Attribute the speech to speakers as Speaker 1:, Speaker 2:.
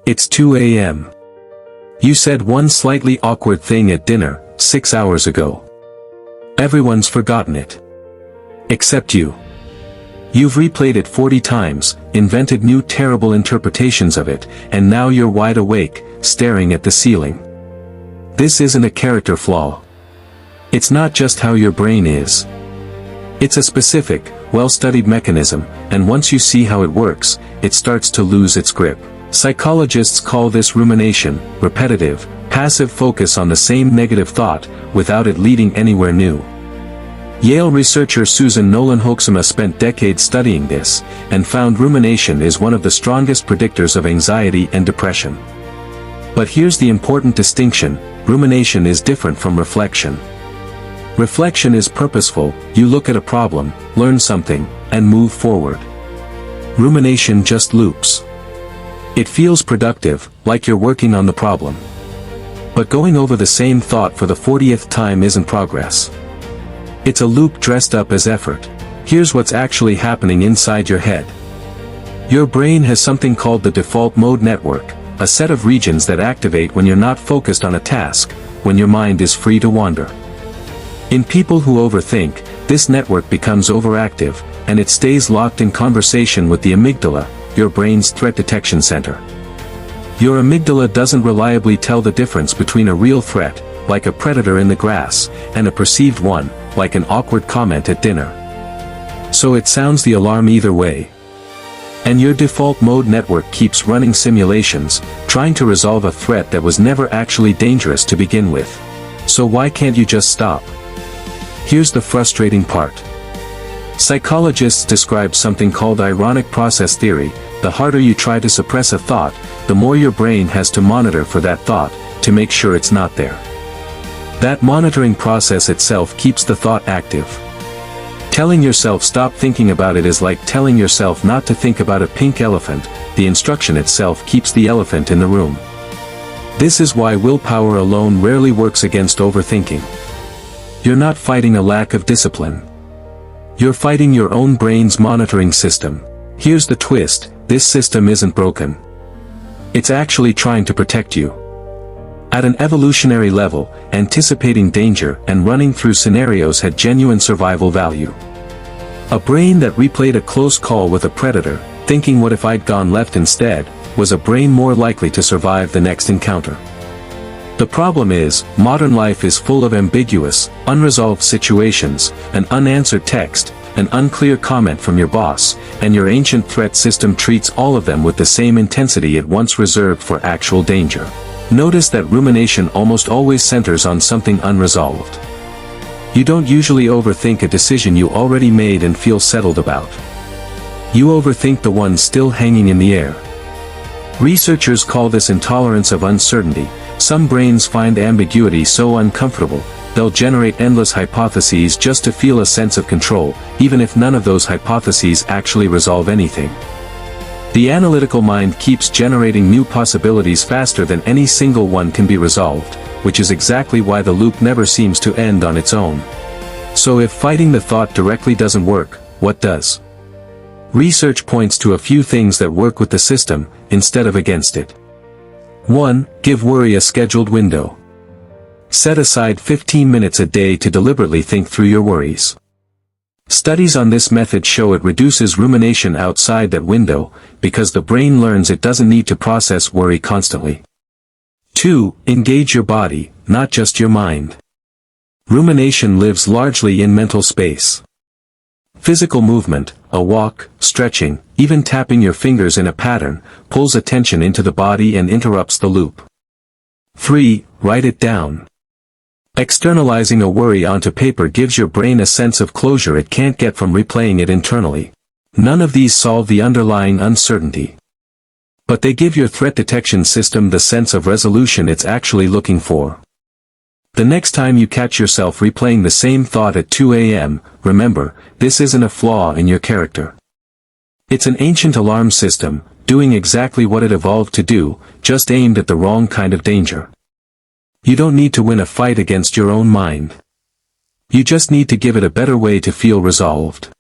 Speaker 1: It's 2 a.m. You said one slightly awkward thing at dinner, 6 hours ago. Everyone's forgotten it. Except you. You've replayed it 40 times, invented new terrible interpretations of it, and now you're wide awake, staring at the ceiling. This isn't a character flaw. It's not just how your brain is. It's a specific, well-studied mechanism, and once you see how it works, it starts to lose its grip. Psychologists call this rumination, repetitive, passive focus on the same negative thought, without it leading anywhere new. Yale researcher Nolen-Hoeksema spent decades studying this, and found rumination is one of the strongest predictors of anxiety and depression. But here's the important distinction: rumination is different from reflection. Reflection is purposeful, you look at a problem, learn something, and move forward. Rumination just loops. It feels productive, like you're working on the problem. But going over the same thought for the 40th time isn't progress. It's a loop dressed up as effort. Here's what's actually happening inside your head. Your brain has something called the default mode network, a set of regions that activate when you're not focused on a task, when your mind is free to wander. In people who overthink, this network becomes overactive, and it stays locked in conversation with the amygdala, your brain's threat detection center. Your amygdala doesn't reliably tell the difference between a real threat, like a predator in the grass, and a perceived one, like an awkward comment at dinner. So it sounds the alarm either way. And your default mode network keeps running simulations, trying to resolve a threat that was never actually dangerous to begin with. So why can't you just stop? Here's the frustrating part. Psychologists describe something called ironic process theory. The harder you try to suppress a thought, the more your brain has to monitor for that thought, to make sure it's not there. That monitoring process itself keeps the thought active. Telling yourself stop thinking about it is like telling yourself not to think about a pink elephant. The instruction itself keeps the elephant in the room. This is why willpower alone rarely works against overthinking. You're not fighting a lack of discipline. You're fighting your own brain's monitoring system. Here's the twist: this system isn't broken. It's actually trying to protect you. At an evolutionary level, anticipating danger and running through scenarios had genuine survival value. A brain that replayed a close call with a predator, thinking what if I'd gone left instead, was a brain more likely to survive the next encounter. The problem is, modern life is full of ambiguous, unresolved situations, an unanswered text, an unclear comment from your boss, and your ancient threat system treats all of them with the same intensity it once reserved for actual danger. Notice that rumination almost always centers on something unresolved. You don't usually overthink a decision you already made and feel settled about. You overthink the one still hanging in the air. Researchers call this intolerance of uncertainty. Some brains find ambiguity so uncomfortable, they'll generate endless hypotheses just to feel a sense of control, even if none of those hypotheses actually resolve anything. The analytical mind keeps generating new possibilities faster than any single one can be resolved, which is exactly why the loop never seems to end on its own. So if fighting the thought directly doesn't work, what does? Research points to a few things that work with the system, instead of against it. 1. Give worry a scheduled window. Set aside 15 minutes a day to deliberately think through your worries. Studies on this method show it reduces rumination outside that window, because the brain learns it doesn't need to process worry constantly. 2. Engage your body, not just your mind. Rumination lives largely in mental space. Physical movement, a walk, stretching, even tapping your fingers in a pattern, pulls attention into the body and interrupts the loop. 3. Write it down. Externalizing a worry onto paper gives your brain a sense of closure it can't get from replaying it internally. None of these solve the underlying uncertainty. But they give your threat detection system the sense of resolution it's actually looking for. The next time you catch yourself replaying the same thought at 2 a.m., remember, this isn't a flaw in your character. It's an ancient alarm system, doing exactly what it evolved to do, just aimed at the wrong kind of danger. You don't need to win a fight against your own mind. You just need to give it a better way to feel resolved.